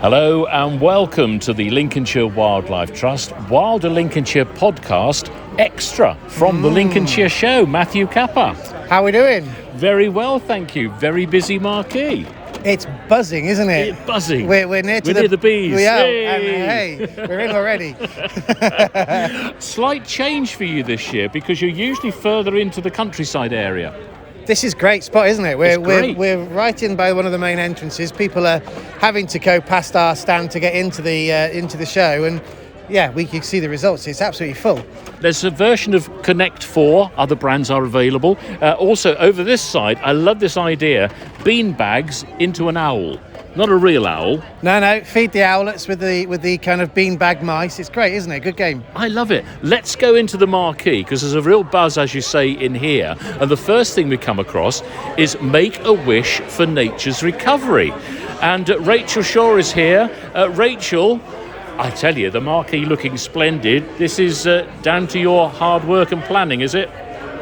Hello and welcome to the Lincolnshire Wildlife Trust Wilder Lincolnshire podcast Xtra from the Lincolnshire Show. Matthew Capper. How are we doing? Very well, thank you. Very busy marquee. It's buzzing, isn't it? It's buzzing. We're near the bees. We are. Hey. And hey, we're in already. Slight change for you this year because you're usually further into the countryside area. This is a great spot, isn't it? We're right in by one of the main entrances. People are having to go past our stand to get into the show, and yeah, we can see the results. It's absolutely full. There's a version of Connect 4. Other brands are available. Also, over this side, I love this idea: bean bags into an owl. Not a real owl. No, feed the owlets with the kind of beanbag mice. It's great, isn't it? Good game. I love it. Let's go into the marquee because there's a real buzz, as you say, in here. And the first thing we come across is Make a Wish for Nature's Recovery. And Rachel Shaw is here. Rachel, I tell you, the marquee looking splendid. This is down to your hard work and planning, is it?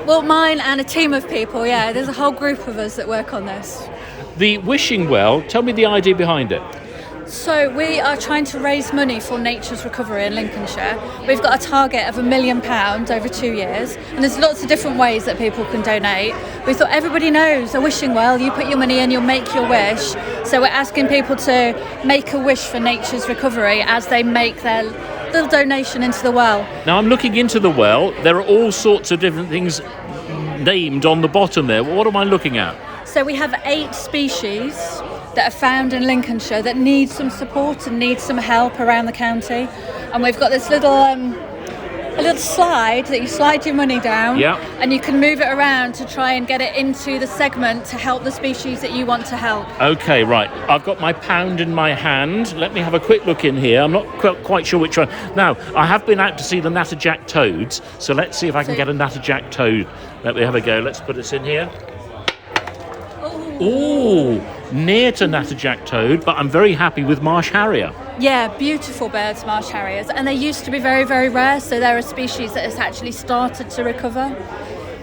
Well, mine and a team of people, yeah. There's a whole group of us that work on this. The wishing well, tell me the idea behind it. So we are trying to raise money for nature's recovery in Lincolnshire. We've got a target of £1 million over 2 years, and there's lots of different ways that people can donate. We thought everybody knows a wishing well, you put your money in, you'll make your wish. So we're asking people to make a wish for nature's recovery as they make their little donation into the well. Now I'm looking into the well. There are all sorts of different things named on the bottom there. What am I looking at? So we have 8 species that are found in Lincolnshire that need some support and need some help around the county. And we've got this little a little slide that you slide your money down, and you can move it around to try and get it into the segment to help the species that you want to help. Okay, right. I've got my pound in my hand. Let me have a quick look in here. I'm not quite sure which one. Now, I have been out to see the natterjack toads, so let's see if I can get a natterjack toad. Let me have a go. Let's put this in here. Ooh, near to natterjack toad, but I'm very happy with marsh harrier. Yeah, beautiful birds, marsh harriers, and they used to be very, very rare, so they're a species that has actually started to recover.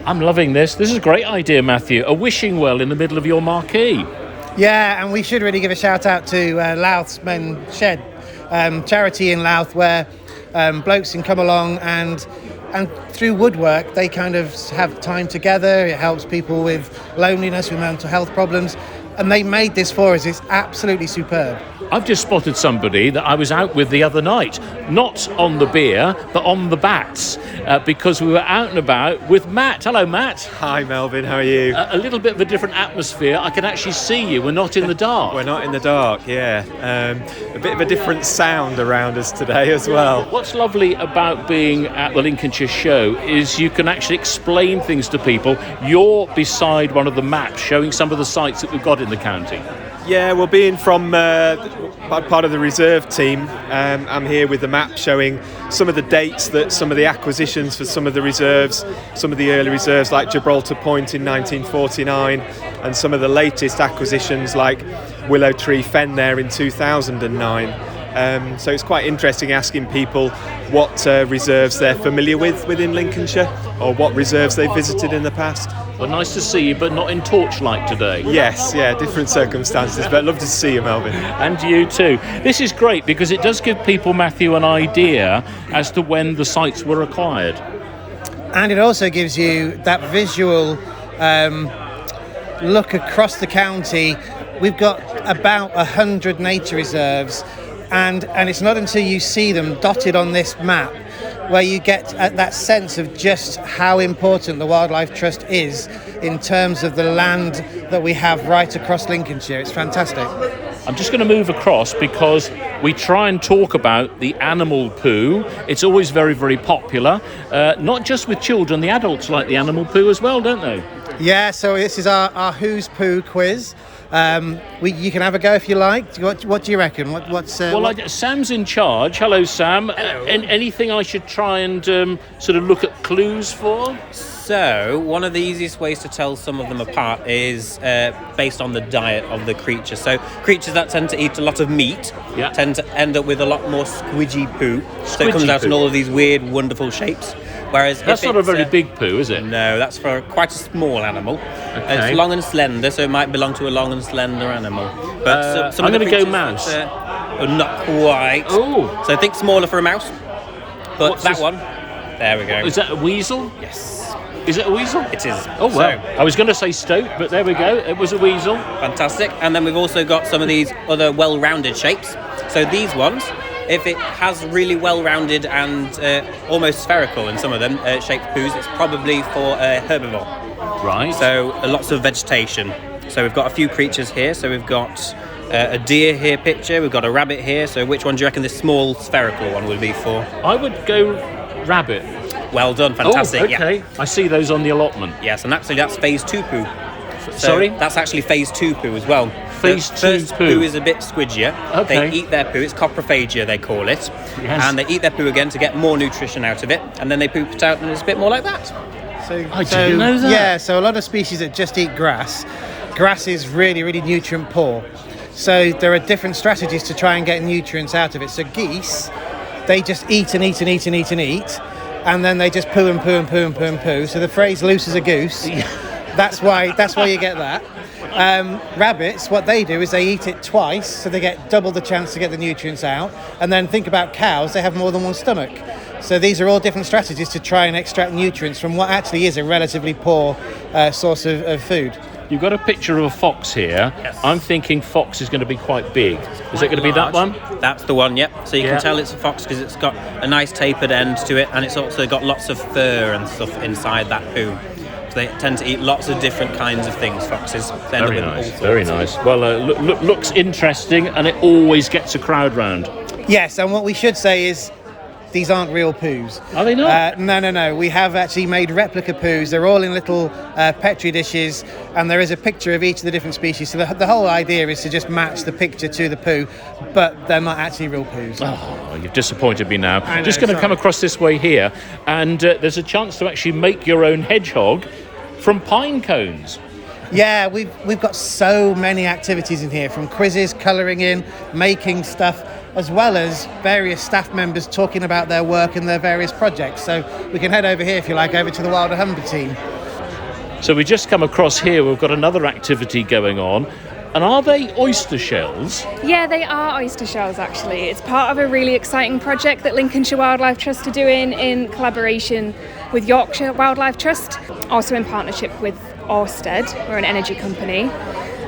I'm loving this. This is a great idea, Matthew. A wishing well in the middle of your marquee. Yeah, and we should really give a shout out to Louth's Men's Shed, charity in Louth, where blokes can come along and through woodwork they kind of have time together. It helps people with loneliness, with mental health problems, and they made this for us. It's absolutely superb. I've just spotted somebody that I was out with the other night, not on the beer, but on the bats, because we were out and about with Matt. Hello, Matt. Hi, Melvin. How are you? A little bit of a different atmosphere. I can actually see you. We're not in the dark. We're not in the dark, yeah. A bit of a different sound around us today as well. What's lovely about being at the Lincolnshire Show is you can actually explain things to people. You're beside one of the maps showing some of the sites that we've got in the county. Yeah, well, being from part of the reserve team, I'm here with the map showing some of the dates that some of the acquisitions for some of the reserves, some of the early reserves like Gibraltar Point in 1949, and some of the latest acquisitions like Willow Tree Fen there in 2009. So it's quite interesting asking people what reserves they're familiar with within Lincolnshire, or what reserves they've visited in the past. Well, nice to see you, but not in torchlight today. Yes, yeah, different circumstances, but lovely to see you, Melvin. And you too. This is great because it does give people, Matthew, an idea as to when the sites were acquired. And it also gives you that visual look across the county. We've got about 100 nature reserves, and it's not until you see them dotted on this map where you get that sense of just how important the Wildlife Trust is in terms of the land that we have right across Lincolnshire. It's fantastic. I'm just going to move across because we try and talk about the animal poo. It's always very, very popular, not just with children. The adults like the animal poo as well, don't they? Yeah, so this is our Who's Poo quiz. You can have a go if you like. What do you reckon? Sam's in charge. Hello, Sam. Hello. Anything I should try and sort of look at clues for? So, one of the easiest ways to tell some of them apart is based on the diet of the creature. So, creatures that tend to eat a lot of meat tend to end up with a lot more squidgy poo. So it comes out in all of these weird, wonderful shapes. Whereas that's not a very big poo, is it? No, that's for quite a small animal. Okay. It's long and slender, so it might belong to a long and slender animal. But I'm going to go mouse. but not quite. Oh. So think smaller for a mouse. But What's that this? one, there we go. Is that a weasel? Yes, Is it a weasel? it is. Oh, wow. So, I was going to say stoat, but there we go. It was a weasel. fantastic. And then we've also got some of these other well-rounded shapes. So these ones, if it has really well-rounded and almost spherical in some of them shaped poos, it's probably for a herbivore. Right. So lots of vegetation. So we've got a few creatures here. So we've got a deer here picture. We've got a rabbit here. So which one do you reckon this small spherical one would be for? I would go rabbit. Well done, fantastic. Oh, okay. Yeah. I see those on the allotment. Yes, and actually that's phase 2 poo. So Sorry? That's actually phase 2 poo as well. Phase The 2 first poo. is a bit squidgier. Okay. They eat their poo. It's coprophagia, they call it. Yes. And they eat their poo again to get more nutrition out of it, and then they poop it out, and it's a bit more like that. I didn't know that. Yeah, so a lot of species that just eat grass is really, really nutrient poor. So there are different strategies to try and get nutrients out of it. So geese, they just eat and eat and eat and eat and eat, and then they just poo and poo and poo and poo and poo. So the phrase "loose as a goose," that's why you get that. Rabbits, what they do is they eat it twice, so they get double the chance to get the nutrients out. And then think about cows, they have more than one stomach. So these are all different strategies to try and extract nutrients from what actually is a relatively poor source of food. You've got a picture of a fox here. Yes. I'm thinking fox is going to be quite big. Is it going to be that one? That's the one, yep. So you Yeah. can tell it's a fox because it's got a nice tapered end to it, and it's also got lots of fur and stuff inside that poo. So they tend to eat lots of different kinds of things, foxes. They end up Very with all nice, sorts. very nice. Well, looks interesting, and it always gets a crowd round. Yes, and what we should say is these aren't real poos. Are they not? No. We have actually made replica poos. They're all in little Petri dishes, and there is a picture of each of the different species. So the whole idea is to just match the picture to the poo, but they're not actually real poos. Oh, you've disappointed me now. I know, Just going to sorry. come across this way here, and there's a chance to actually make your own hedgehog from pine cones. Yeah, we've got so many activities in here, from quizzes, colouring in, making stuff, as well as various staff members talking about their work and their various projects. So we can head over here, if you like, over to the Wilder Humber team. So we just come across here, we've got another activity going on. And are they oyster shells? Yeah, they are oyster shells actually. It's part of a really exciting project that Lincolnshire Wildlife Trust are doing in collaboration with Yorkshire Wildlife Trust, also in partnership with Ørsted, we're an energy company,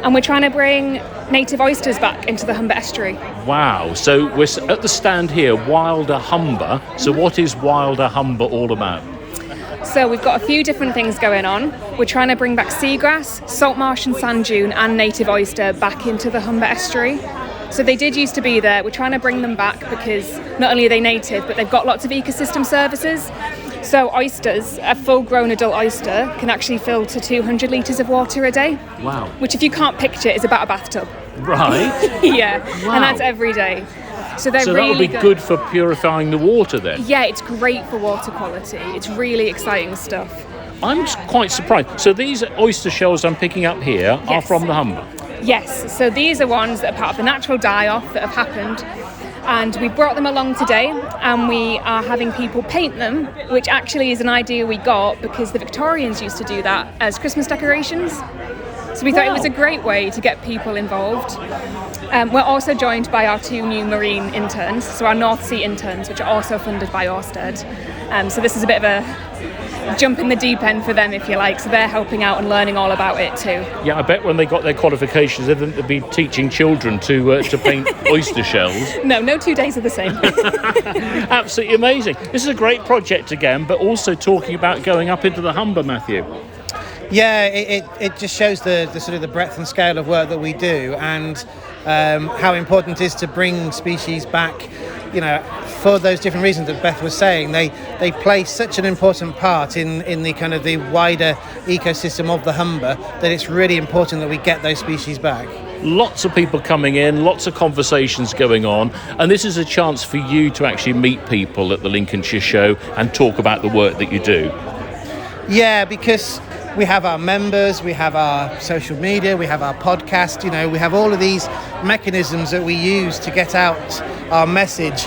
and we're trying to bring native oysters back into the Humber estuary. Wow. So we're at the stand here, Wilder Humber. So what is Wilder Humber all about? So we've got a few different things going on. We're trying to bring back seagrass, salt marsh and sand dune and native oyster back into the Humber estuary. So they did used to be there. We're trying to bring them back because not only are they native, but they've got lots of ecosystem services. So oysters, a full-grown adult oyster, can actually fill to 200 litres of water a day. Wow. Which, if you can't picture, is about a bathtub. Right. Yeah, Wow. and that's every day. So they're So really that'll be good for purifying the water then? Yeah, it's great for water quality. It's really exciting stuff. I'm quite surprised. So these oyster shells I'm picking up here are Yes. from the Humber? Yes, so these are ones that are part of the natural die-off that have happened. And we brought them along today, and we are having people paint them, which actually is an idea we got because the Victorians used to do that as Christmas decorations. So we thought it was a great way to get people involved. We're also joined by our 2 new marine interns, so our North Sea interns, which are also funded by Ørsted. So this is a bit of a jump in the deep end for them, if you like. So they're helping out and learning all about it too. Yeah, I bet when they got their qualifications, they'd be teaching children to paint oyster shells. No 2 days are the same. Absolutely amazing. This is a great project again, but also talking about going up into the Humber, Matthew. Yeah, it just shows the sort of the breadth and scale of work that we do, and how important it is to bring species back, you know, for those different reasons that Beth was saying. They play such an important part in the kind of the wider ecosystem of the Humber that it's really important that we get those species back. Lots of people coming in, lots of conversations going on, and this is a chance for you to actually meet people at the Lincolnshire Show and talk about the work that you do. Yeah, because we have our members, we have our social media, we have our podcast, you know, we have all of these mechanisms that we use to get out our message.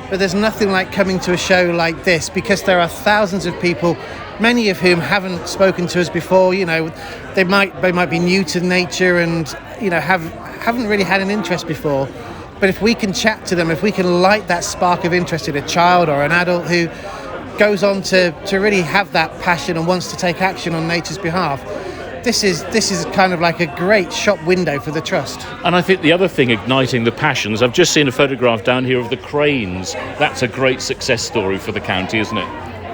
But there's nothing like coming to a show like this, because there are thousands of people, many of whom haven't spoken to us before. You know, they might be new to nature and, you know, haven't really had an interest before. But if we can chat to them, if we can light that spark of interest in a child or an adult who goes on to really have that passion and wants to take action on nature's behalf, this is kind of like a great shop window for the Trust. And I think the other thing igniting the passions, I've just seen a photograph down here of the cranes. That's a great success story for the county, isn't it?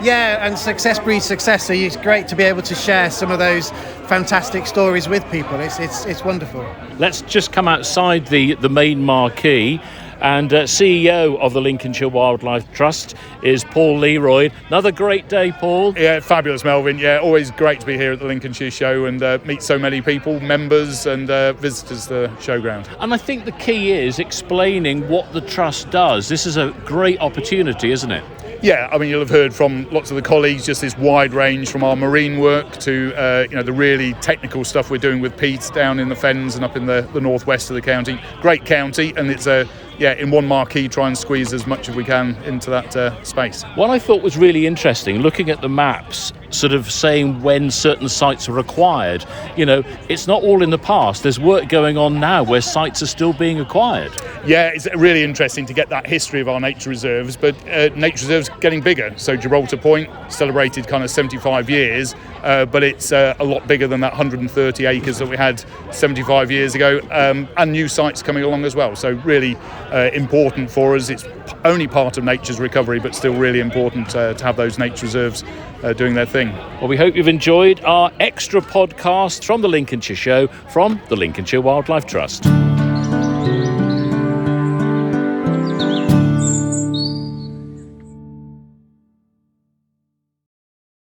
Yeah, and success breeds success, so it's great to be able to share some of those fantastic stories with people. It's wonderful. Let's just come outside the main marquee, and CEO of the Lincolnshire Wildlife Trust is Paul Leroy. Another great day, Paul. Yeah, fabulous, Melvin. Yeah, always great to be here at the Lincolnshire Show and meet so many people, members and visitors to the showground. And I think the key is explaining what the Trust does. This is a great opportunity, isn't it? Yeah, I mean, you'll have heard from lots of the colleagues just this wide range from our marine work to the really technical stuff we're doing with Pete down in the fens and up in the northwest of the county. Great county, and it's in one marquee, try and squeeze as much as we can into that space. What I thought was really interesting, looking at the maps, sort of saying when certain sites are acquired, it's not all in the past. There's work going on now where sites are still being acquired. Yeah, it's really interesting to get that history of our nature reserves, but nature reserves getting bigger. So Gibraltar Point celebrated kind of 75 years, but it's a lot bigger than that 130 acres that we had 75 years ago, and new sites coming along as well. So really important for us. It's only part of nature's recovery, but still really important to have those nature reserves doing their thing. Well, we hope you've enjoyed our Xtra podcast from the Lincolnshire Show from the Lincolnshire Wildlife Trust.